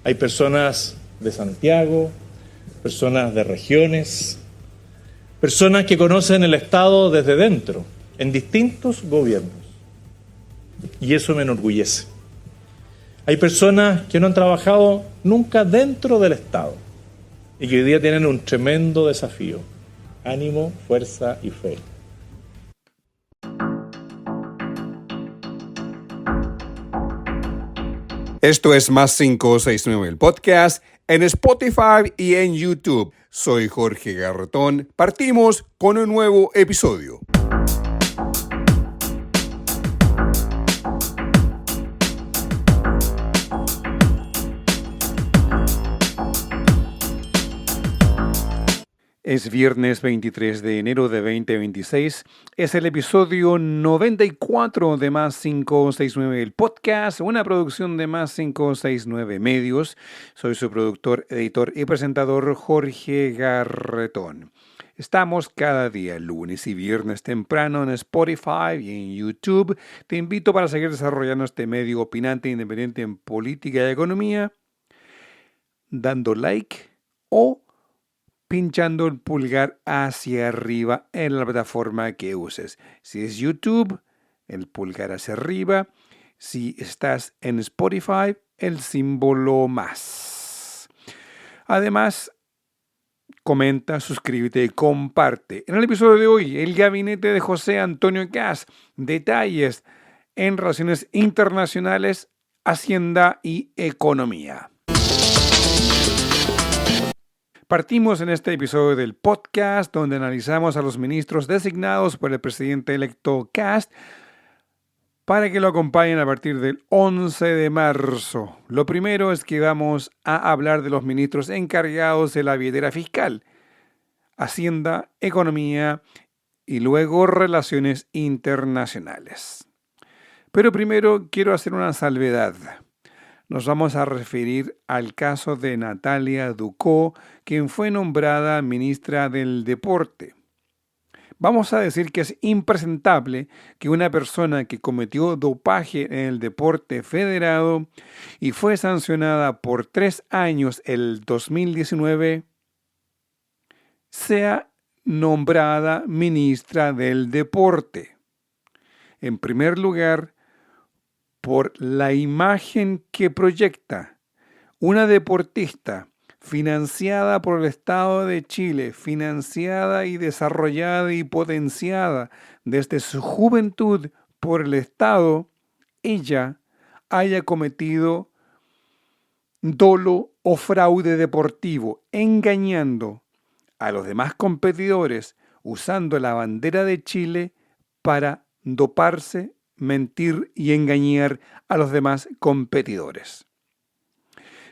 Hay personas de Santiago, personas de regiones, personas que conocen el Estado desde dentro, en distintos gobiernos. Y eso me enorgullece. Hay personas que no han trabajado nunca dentro del Estado y que hoy día tienen un tremendo desafío. Ánimo, fuerza y fe. Esto es Más 569, el podcast, en Spotify y en YouTube. Soy Jorge Garretón. Partimos con un nuevo episodio. Es viernes 23 de enero de 2026. Es el episodio 94 de Más 569, el podcast, una producción de Más 569 Medios. Soy su productor, editor y presentador Jorge Garretón. Estamos cada día, lunes y viernes temprano, en Spotify y en YouTube. Te invito para seguir desarrollando este medio opinante e independiente en política y economía, dando like o pinchando el pulgar hacia arriba en la plataforma que uses. Si es YouTube, el pulgar hacia arriba. Si estás en Spotify, el símbolo más. Además, comenta, suscríbete y comparte. En el episodio de hoy, el gabinete de José Antonio Kast. Detalles en relaciones internacionales, Hacienda y economía. Partimos en este episodio del podcast donde analizamos a los ministros designados por el presidente electo Kast para que lo acompañen a partir del 11 de marzo. Lo primero es que vamos a hablar de los ministros encargados de la billetera fiscal, Hacienda, Economía y luego Relaciones Internacionales. Pero primero quiero hacer una salvedad. Nos vamos a referir al caso de Natalia Ducó, quien fue nombrada ministra del Deporte. Vamos a decir que es impresentable que una persona que cometió dopaje en el deporte federado y fue sancionada por 3 años el 2019 sea nombrada ministra del Deporte. En primer lugar, por la imagen que proyecta una deportista financiada por el Estado de Chile, financiada y desarrollada y potenciada desde su juventud por el Estado, ella haya cometido dolo o fraude deportivo, engañando a los demás competidores usando la bandera de Chile para doparse, mentir y engañar a los demás competidores.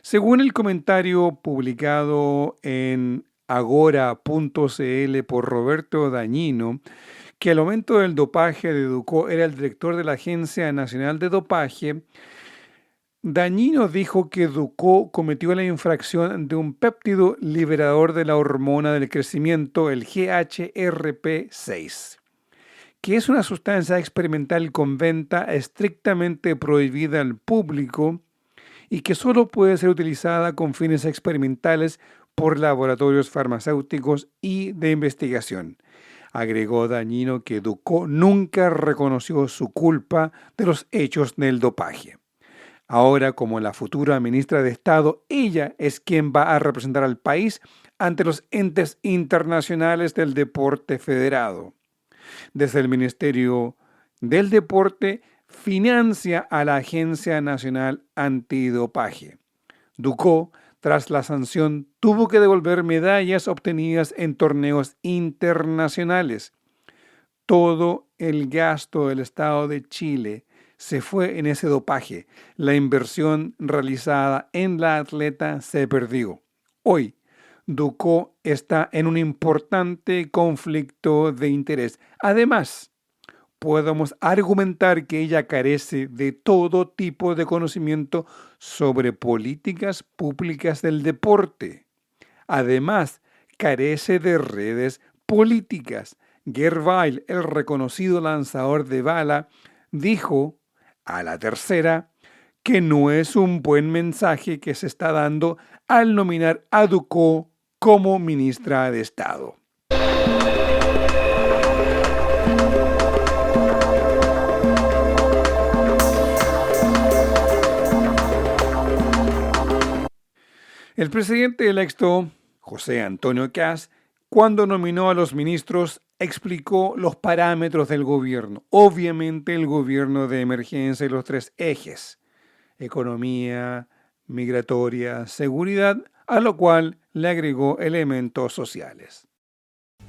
Según el comentario publicado en agora.cl por Roberto Dañino, que al momento del dopaje de Ducó era el director de la Agencia Nacional de Dopaje, Dañino dijo que Ducó cometió la infracción de un péptido liberador de la hormona del crecimiento, el GHRP6. Que es una sustancia experimental con venta estrictamente prohibida al público y que solo puede ser utilizada con fines experimentales por laboratorios farmacéuticos y de investigación. Agregó Dañino que Ducó nunca reconoció su culpa de los hechos del dopaje. Ahora, como la futura ministra de Estado, ella es quien va a representar al país ante los entes internacionales del deporte federado. Desde el Ministerio del Deporte financia a la Agencia Nacional Antidopaje. Ducó, tras la sanción, tuvo que devolver medallas obtenidas en torneos internacionales. Todo el gasto del Estado de Chile se fue en ese dopaje. La inversión realizada en la atleta se perdió. Hoy, Ducó está en un importante conflicto de interés. Además, podemos argumentar que ella carece de todo tipo de conocimiento sobre políticas públicas del deporte. Además, carece de redes políticas. Gervais, el reconocido lanzador de bala, dijo a La Tercera que no es un buen mensaje que se está dando al nominar a Ducó como ministra de Estado. El presidente electo, José Antonio Kast, cuando nominó a los ministros, explicó los parámetros del gobierno. Obviamente el gobierno de emergencia y los tres ejes: economía, migratoria, seguridad, a lo cual le agregó elementos sociales.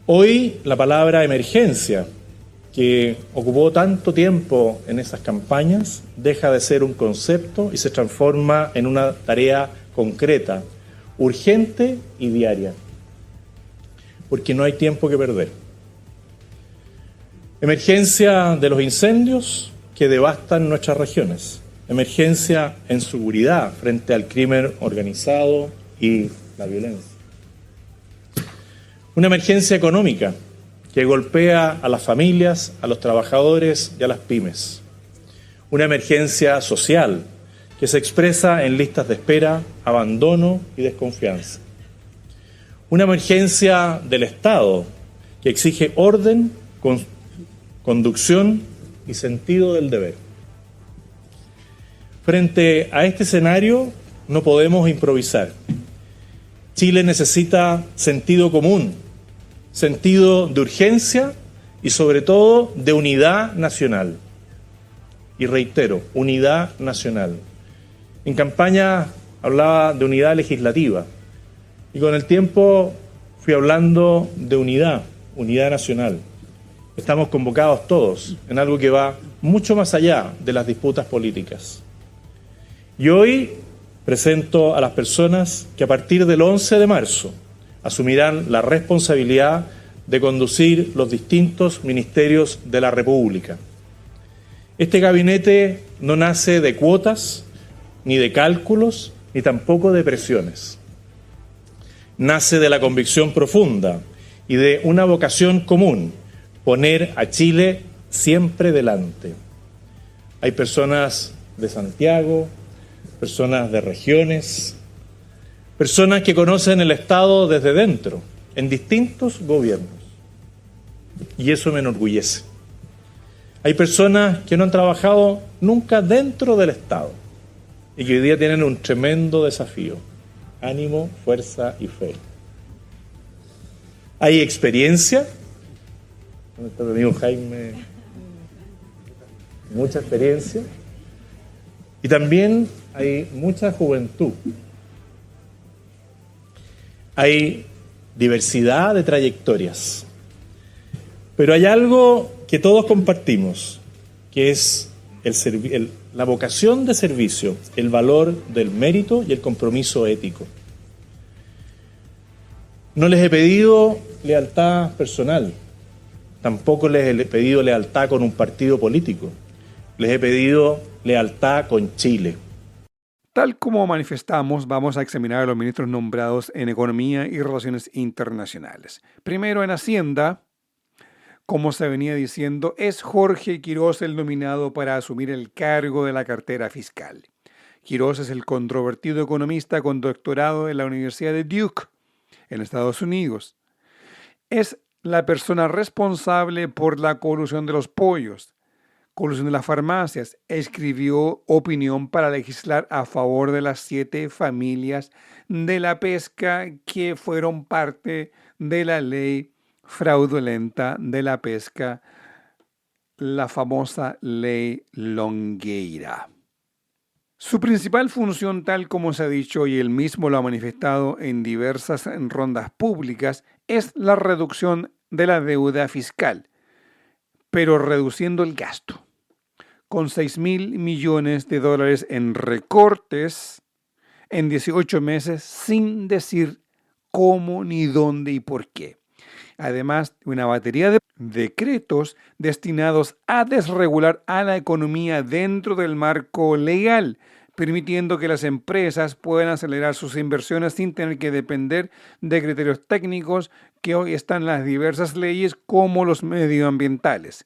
Hoy la palabra emergencia, que ocupó tanto tiempo en esas campañas, deja de ser un concepto y se transforma en una tarea concreta, urgente y diaria, porque no hay tiempo que perder. Emergencia de los incendios que devastan nuestras regiones. Emergencia en seguridad frente al crimen organizado y la violencia. Una emergencia económica que golpea a las familias, a los trabajadores y a las pymes. Una emergencia social que se expresa en listas de espera, abandono y desconfianza. Una emergencia del Estado que exige orden, conducción y sentido del deber. Frente a este escenario no podemos improvisar. Chile necesita sentido común, sentido de urgencia y sobre todo de unidad nacional. Y reitero, unidad nacional. En campaña hablaba de unidad legislativa y con el tiempo fui hablando de unidad nacional. Estamos convocados todos en algo que va mucho más allá de las disputas políticas. Y hoy presento a las personas que a partir del 11 de marzo asumirán la responsabilidad de conducir los distintos ministerios de la República. Este gabinete no nace de cuotas, ni de cálculos, ni tampoco de presiones. Nace de la convicción profunda y de una vocación común: poner a Chile siempre delante. Hay personas de Santiago, personas de regiones, personas que conocen el Estado desde dentro, en distintos gobiernos. Y eso me enorgullece. Hay personas que no han trabajado nunca dentro del Estado y que hoy día tienen un tremendo desafío: ánimo, fuerza y fe. Hay experiencia. ¿Dónde está mi amigo Jaime? Mucha experiencia. Y también hay mucha juventud. Hay diversidad de trayectorias. Pero hay algo que todos compartimos, que es la vocación de servicio, el valor del mérito y el compromiso ético. No les he pedido lealtad personal, tampoco les he pedido lealtad con un partido político, les he pedido lealtad con Chile. Tal como manifestamos, vamos a examinar a los ministros nombrados en Economía y Relaciones Internacionales. Primero, en Hacienda, como se venía diciendo, es Jorge Quirós el nominado para asumir el cargo de la cartera fiscal. Quirós es el controvertido economista con doctorado en la Universidad de Duke, en Estados Unidos. Es la persona responsable por la colusión de los pollos, colusión de las farmacias. Escribió opinión para legislar a favor de las 7 familias de la pesca que fueron parte de la ley fraudulenta de la pesca, la famosa ley Longueira. Su principal función, tal como se ha dicho y él mismo lo ha manifestado en diversas rondas públicas, es la reducción de la deuda fiscal, pero reduciendo el gasto, con $6.000 millones en recortes en 18 meses, sin decir cómo, ni dónde y por qué. Además, una batería de decretos destinados a desregular a la economía dentro del marco legal, permitiendo que las empresas puedan acelerar sus inversiones sin tener que depender de criterios técnicos que hoy están en las diversas leyes, como los medioambientales.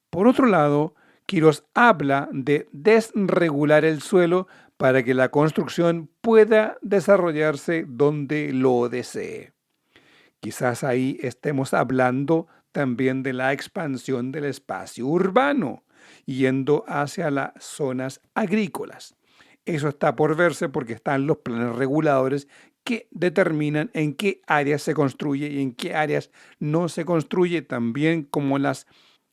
Por otro lado, Quirós habla de desregular el suelo para que la construcción pueda desarrollarse donde lo desee. Quizás ahí estemos hablando también de la expansión del espacio urbano, yendo hacia las zonas agrícolas. Eso está por verse porque están los planes reguladores que determinan en qué áreas se construye y en qué áreas no se construye, también como las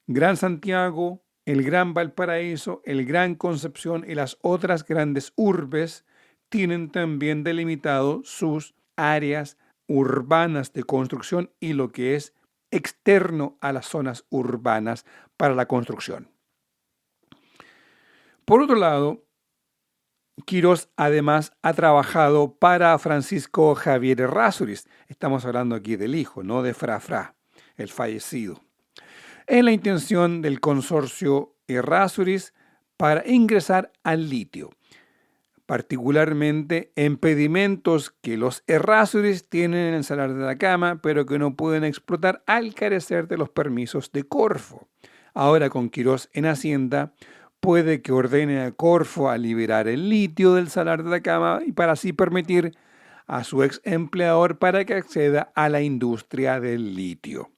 Gran Santiago, el Gran Valparaíso, el Gran Concepción y las otras grandes urbes tienen también delimitado sus áreas urbanas de construcción y lo que es externo a las zonas urbanas para la construcción. Por otro lado, Quirós además ha trabajado para Francisco Javier Errázuriz. Estamos hablando aquí del hijo, no de Fra, el fallecido. En la intención del consorcio Errázuriz para ingresar al litio, particularmente impedimentos que los Errázuriz tienen en el Salar de Atacama, pero que no pueden explotar al carecer de los permisos de Corfo. Ahora con Quirós en Hacienda, puede que ordene a Corfo a liberar el litio del Salar de Atacama y para así permitir a su ex empleador para que acceda a la industria del litio.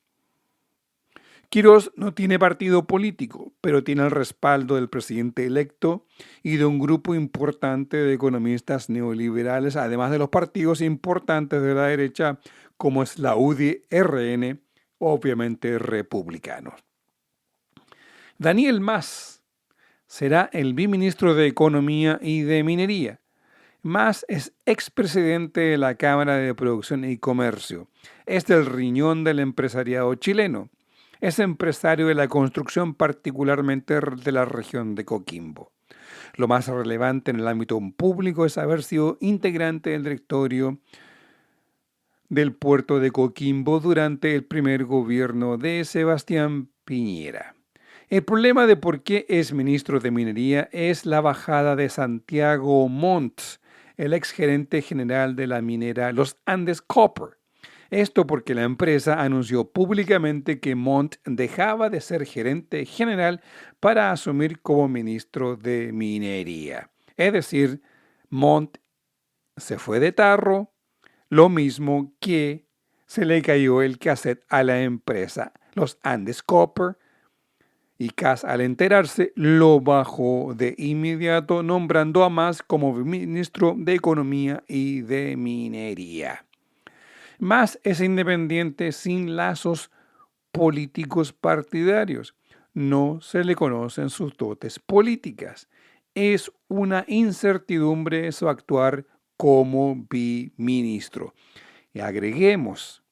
Quirós no tiene partido político, pero tiene el respaldo del presidente electo y de un grupo importante de economistas neoliberales, además de los partidos importantes de la derecha, como es la UDI-RN, obviamente republicanos. Daniel Mas será el viceministro de Economía y de Minería. Mas es expresidente de la Cámara de Producción y Comercio. Es del riñón del empresariado chileno. Es empresario de la construcción, particularmente de la región de Coquimbo. Lo más relevante en el ámbito público es haber sido integrante del directorio del puerto de Coquimbo durante el primer gobierno de Sebastián Piñera. El problema de por qué es ministro de Minería es la bajada de Santiago Montt, el exgerente general de la minera Los Andes Copper. Esto porque la empresa anunció públicamente que Montt dejaba de ser gerente general para asumir como ministro de Minería. Es decir, Montt se fue de tarro, lo mismo que se le cayó el cassette a la empresa Los Andes Copper, y Kass, al enterarse, lo bajó de inmediato, nombrando a Mas como ministro de Economía y de Minería. Mas es independiente sin lazos políticos partidarios. No se le conocen sus dotes políticas. Es una incertidumbre su actuar como viceministro. Y agreguemos,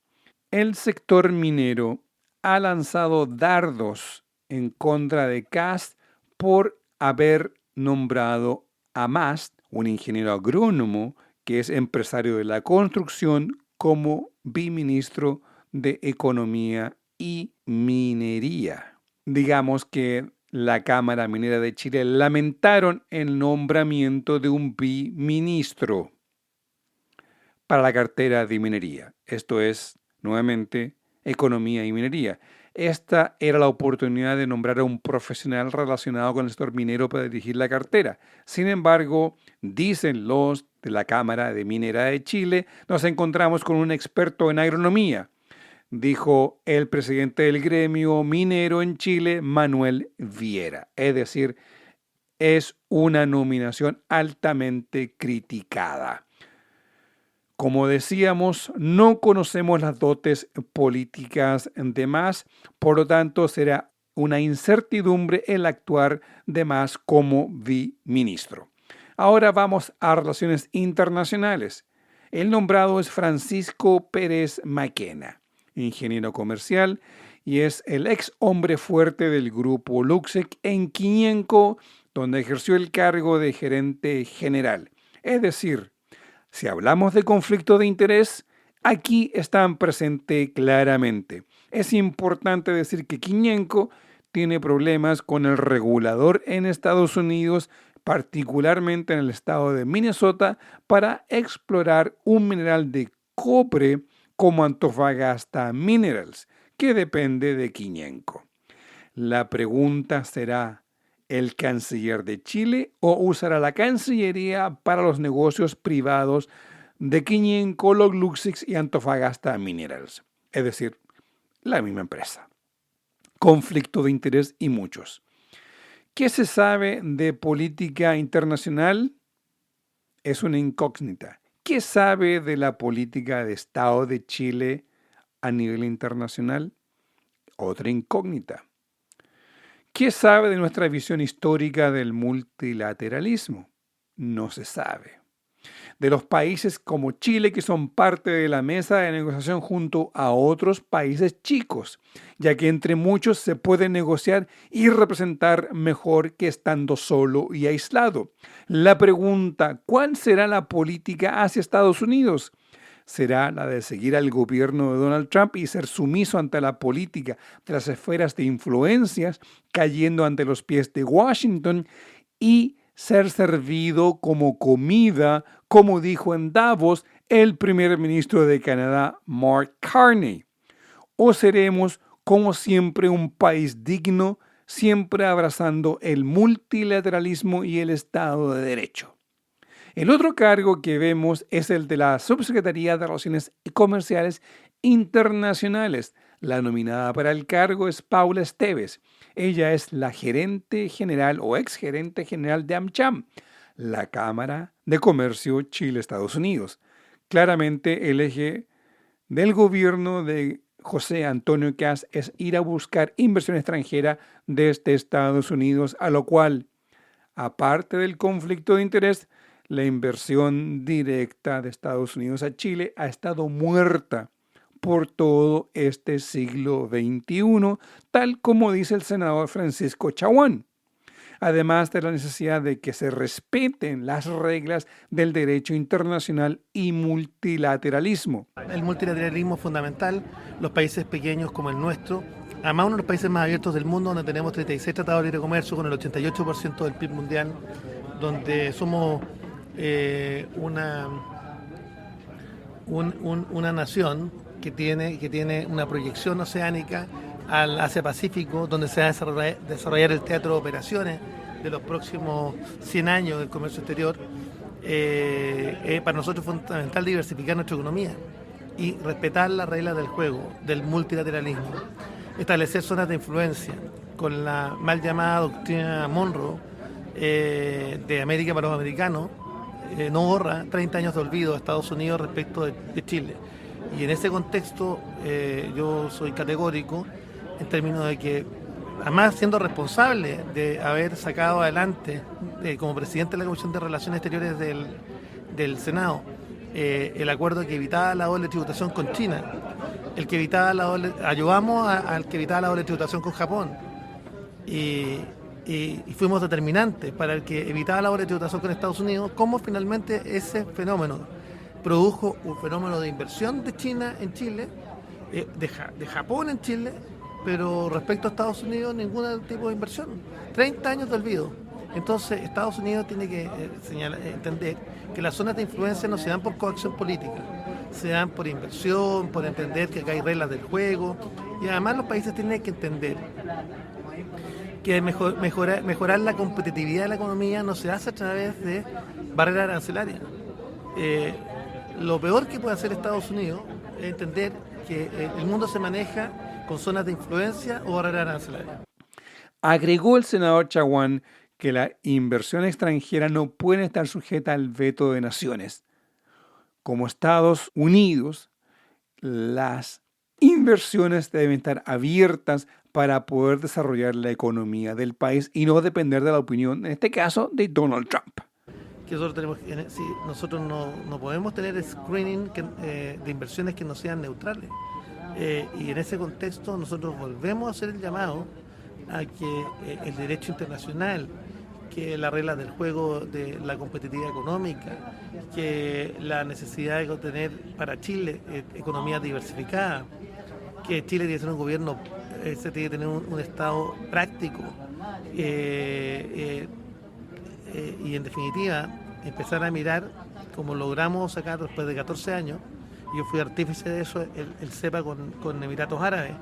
el sector minero ha lanzado dardos en contra de Kass por haber nombrado a Mas, un ingeniero agrónomo que es empresario de la construcción, como viceministro de Economía y Minería. Digamos que la Cámara Minera de Chile lamentaron el nombramiento de un viceministro para la cartera de minería. Esto es, nuevamente, Economía y Minería. Esta era la oportunidad de nombrar a un profesional relacionado con el sector minero para dirigir la cartera. Sin embargo, dicen los de la Cámara de Minera de Chile, nos encontramos con un experto en agronomía, dijo el presidente del gremio minero en Chile, Manuel Viera. Es decir, es una nominación altamente criticada. Como decíamos, no conocemos las dotes políticas de Mas, por lo tanto será una incertidumbre el actuar de Mas como viceministro. Ahora vamos a relaciones internacionales. El nombrado es Francisco Pérez Maquena, ingeniero comercial, y es el ex hombre fuerte del grupo Luxec en Quiñenco, donde ejerció el cargo de gerente general. Es decir, si hablamos de conflicto de interés, aquí están presentes claramente. Es importante decir que Quiñenco tiene problemas con el regulador en Estados Unidos, particularmente en el estado de Minnesota, para explorar un mineral de cobre como Antofagasta Minerals, que depende de Quiñenco. La pregunta será, el canciller de Chile o usará la Cancillería para los negocios privados de Quiñenco, Logluxix y Antofagasta Minerals, es decir, la misma empresa. Conflicto de interés y muchos. ¿Qué se sabe de política internacional? Es una incógnita. ¿Qué sabe de la política de Estado de Chile a nivel internacional? Otra incógnita. ¿Qué sabe de nuestra visión histórica del multilateralismo? No se sabe. De los países como Chile, que son parte de la mesa de negociación junto a otros países chicos, ya que entre muchos se puede negociar y representar mejor que estando solo y aislado. La pregunta, ¿cuál será la política hacia Estados Unidos? ¿Será la de seguir al gobierno de Donald Trump y ser sumiso ante la política de las esferas de influencias, cayendo ante los pies de Washington y ser servido como comida, como dijo en Davos el primer ministro de Canadá, Mark Carney? ¿O seremos, como siempre, un país digno, siempre abrazando el multilateralismo y el Estado de Derecho? El otro cargo que vemos es el de la Subsecretaría de Relaciones Comerciales Internacionales. La nominada para el cargo es Paula Esteves. Ella es la gerente general o exgerente general de AmCham, la Cámara de Comercio Chile-Estados Unidos. Claramente el eje del gobierno de José Antonio Kast es ir a buscar inversión extranjera desde Estados Unidos, a lo cual, aparte del conflicto de interés, la inversión directa de Estados Unidos a Chile ha estado muerta por todo este siglo XXI, tal como dice el senador Francisco Chaguán. Además de la necesidad de que se respeten las reglas del derecho internacional y multilateralismo. El multilateralismo es fundamental. Los países pequeños como el nuestro, además uno de los países más abiertos del mundo, donde tenemos 36 tratados de libre comercio con el 88% del PIB mundial, donde somos una nación que tiene una proyección oceánica al Asia-Pacífico, donde se va a desarrollar el teatro de operaciones de los próximos 100 años del comercio exterior. Para nosotros es fundamental diversificar nuestra economía y respetar las reglas del juego, del multilateralismo. Establecer zonas de influencia con la mal llamada doctrina Monroe de América para los americanos. No borra 30 años de olvido a Estados Unidos respecto de Chile. Y en ese contexto yo soy categórico en términos de que, además siendo responsable de haber sacado adelante como presidente de la Comisión de Relaciones Exteriores del Senado, el acuerdo que evitaba la doble tributación con China, el que evitaba ayudamos al que evitaba la doble tributación con Japón. Y fuimos determinantes para el que evitaba la doble tributación con Estados Unidos, cómo finalmente ese fenómeno produjo un fenómeno de inversión de China en Chile, de Japón en Chile, pero respecto a Estados Unidos ningún tipo de inversión. 30 años de olvido. Entonces Estados Unidos tiene que entender que las zonas de influencia no se dan por coacción política, se dan por inversión, por entender que acá hay reglas del juego, y además los países tienen que entender que mejorar la competitividad de la economía no se hace a través de barreras arancelarias. Lo peor que puede hacer Estados Unidos es entender que el mundo se maneja con zonas de influencia o barreras arancelarias. Agregó el senador Chaguán que la inversión extranjera no puede estar sujeta al veto de naciones. Como Estados Unidos, las inversiones deben estar abiertas para poder desarrollar la economía del país y no depender de la opinión, en este caso, de Donald Trump. Nosotros no podemos tener screening de inversiones que no sean neutrales. Y en ese contexto nosotros volvemos a hacer el llamado a que el derecho internacional, que las reglas del juego de la competitividad económica, que la necesidad de tener para Chile economía diversificada, que Chile tiene que ser un gobierno, se tiene que tener un Estado práctico y en definitiva empezar a mirar como logramos sacar después de 14 años. Yo fui artífice de eso, el CEPA con Emiratos Árabes,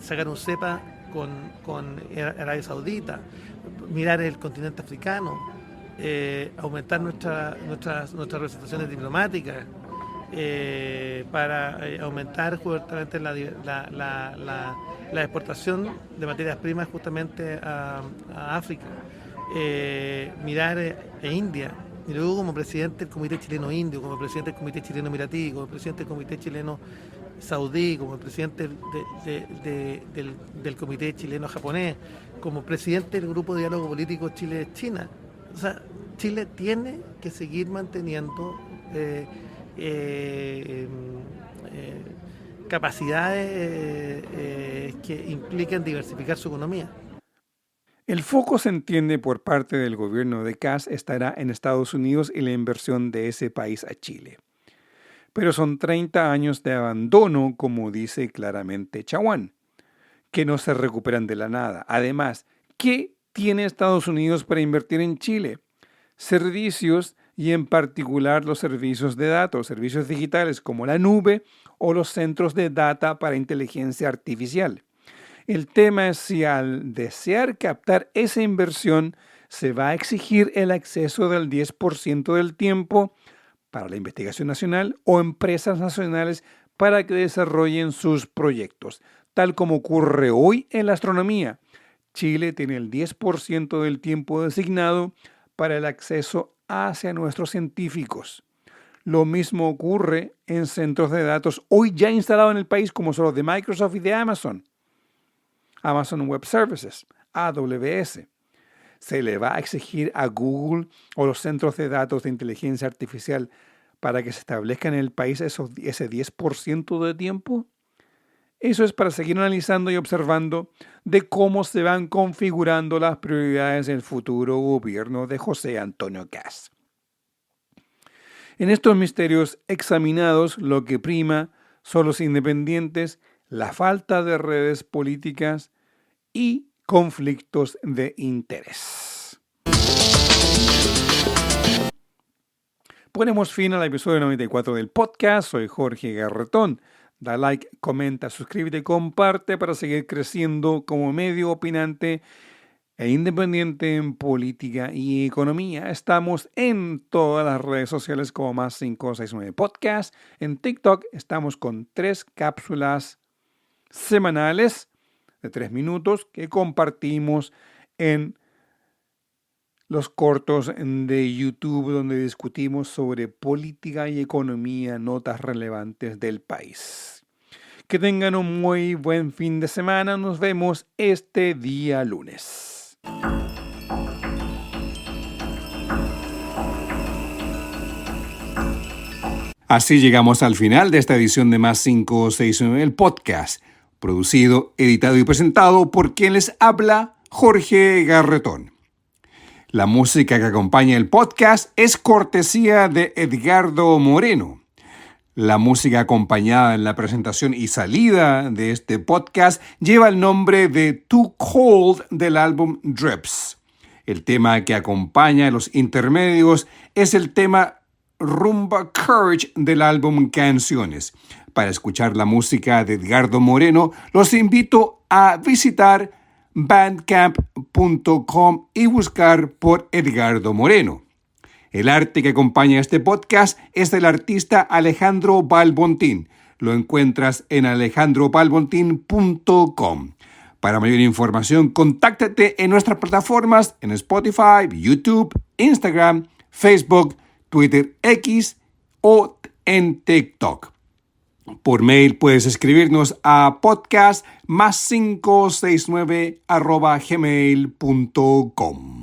sacar un cepa con Arabia Saudita, mirar el continente africano, aumentar nuestras representaciones diplomáticas, para aumentar justamente la exportación de materias primas justamente a África, mirar India, y luego como presidente del Comité Chileno Indio, como presidente del Comité Chileno Emiratí, como presidente del Comité Chileno Saudí, como presidente del Comité Chileno Japonés, como presidente del Grupo de Diálogo Político Chile-China. O sea, Chile tiene que seguir manteniendo capacidades que implican diversificar su economía. El foco, se entiende, por parte del gobierno de Kast estará en Estados Unidos y la inversión de ese país a Chile. Pero son 30 años de abandono, como dice claramente Chaguán, que no se recuperan de la nada. Además, ¿qué tiene Estados Unidos para invertir en Chile? Servicios, y en particular los servicios de datos, servicios digitales como la nube o los centros de data para inteligencia artificial. El tema es si al desear captar esa inversión se va a exigir el acceso del 10% del tiempo para la investigación nacional o empresas nacionales para que desarrollen sus proyectos, tal como ocurre hoy en la astronomía. Chile tiene el 10% del tiempo designado para el acceso hacia nuestros científicos. Lo mismo ocurre en centros de datos hoy ya instalados en el país, como son los de Microsoft y de Amazon Web Services, AWS. ¿Se le va a exigir a Google o los centros de datos de inteligencia artificial para que se establezcan en el país ese 10% de tiempo? Eso es para seguir analizando y observando de cómo se van configurando las prioridades del futuro gobierno de José Antonio Kast. En estos misterios examinados, lo que prima son los independientes, la falta de redes políticas y conflictos de interés. Ponemos fin al episodio 94 del podcast. Soy Jorge Garretón. Da like, comenta, suscríbete y comparte para seguir creciendo como medio opinante e independiente en política y economía. Estamos en todas las redes sociales como +569 Podcast. En TikTok estamos con 3 cápsulas semanales de 3 minutos que compartimos en los cortos de YouTube, donde discutimos sobre política y economía, notas relevantes del país. Que tengan un muy buen fin de semana. Nos vemos este día lunes. Así llegamos al final de esta edición de +569, el podcast, producido, editado y presentado por quien les habla, Jorge Garretón. La música que acompaña el podcast es cortesía de Edgardo Moreno. La música acompañada en la presentación y salida de este podcast lleva el nombre de Too Cold del álbum Drips. El tema que acompaña los intermedios es el tema Rumba Courage del álbum Canciones. Para escuchar la música de Edgardo Moreno, los invito a visitar bandcamp.com y buscar por Edgardo Moreno. El arte que acompaña este podcast es del artista Alejandro Balbontín. Lo encuentras en alejandrobalbontin.com. Para mayor información, contáctate en nuestras plataformas en Spotify, YouTube, Instagram, Facebook, Twitter X o en TikTok. Por mail puedes escribirnos a podcast +569@gmail.com.